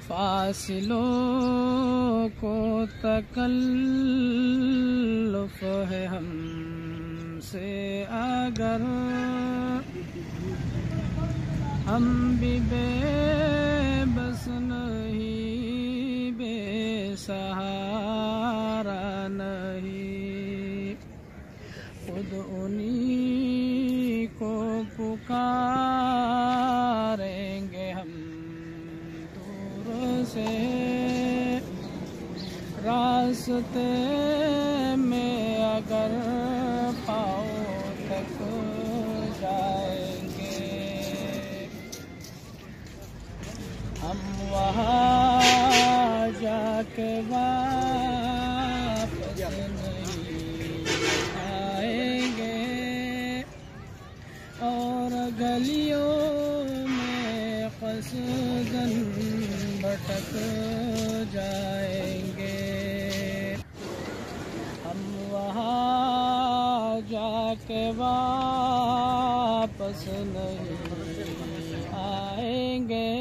فاصلوں کو تکلف ہے ہم سے اگر ہم بھی بے بس نہیں، بے سہارا نہیں، خود انہی کو پکاریں گے ہم دور سے، راستے میں اگر پاؤں تک جائیں گے ہم وہاں جا کے واپس نہیں آئیں گے، اور گلیوں میں قصداً بھٹک جائیں گے ہم وہاں جا کے واپس نہیں آئیں گے،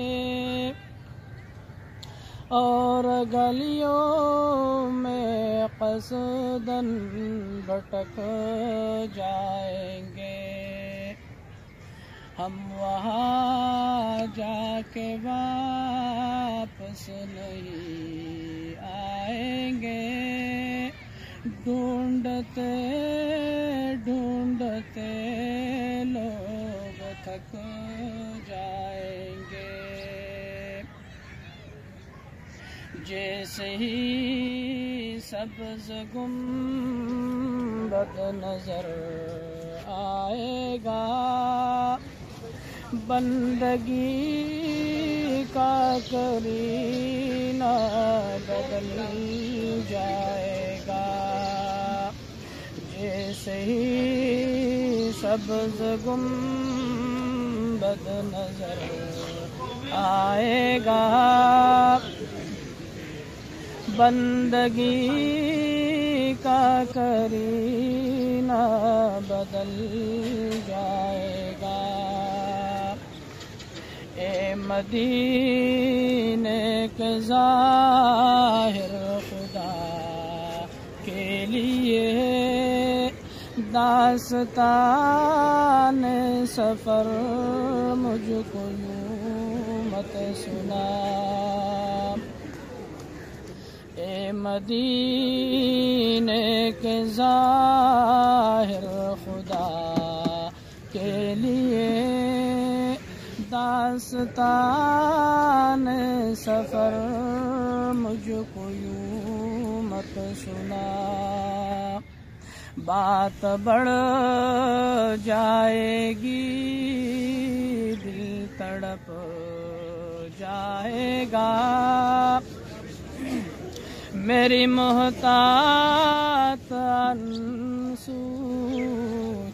اور گلیوں میں قصداً بھٹک جائیں گے ہم وہاں جا کے واپس نہیں آئیں گے، ڈھونڈتے ڈھونڈتے لوگ تھک جائیں گے، جیسے ہی سبز گنبد نظر آئے گا، بندگی کا کرینہ بدل جائے گا، جیسے ہی سبز گنبد نظر آئے گا، بندگی کا کرینہ بدل جائے گا، اے مدینے کے ظاہر خدا کے لیے داستان سفر مجھ کو یوں مت سنا، اے مدینے کے ظاہر خدا کے لیے داستان سفر مجھ کو یوں مت سنا، بات بڑھ جائے گی، دل تڑپ جائے گا، میری محتاط آنسو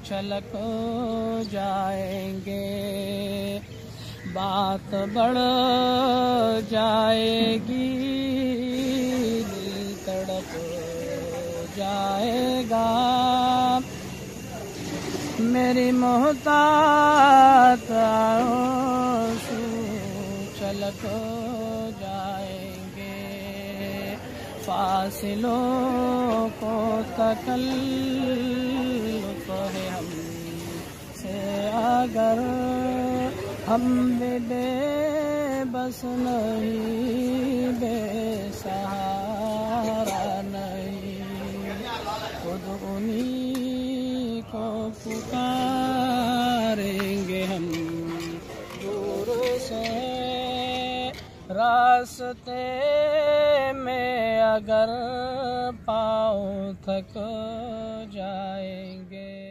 چھلک جائیں گے، بات بڑھ جائے گی، دل تڑپ جائے گا، میری محتاط آنسو چھلک جائیں گے، فاصلوں کو تکلف ہے ہم سے اگر ہم بھی بے بس نہیں، بے سہارا نہیں، خود انہی کو پکاریں گے ہم دور سے، راستے میں اگر پاؤں تھک جائیں گے۔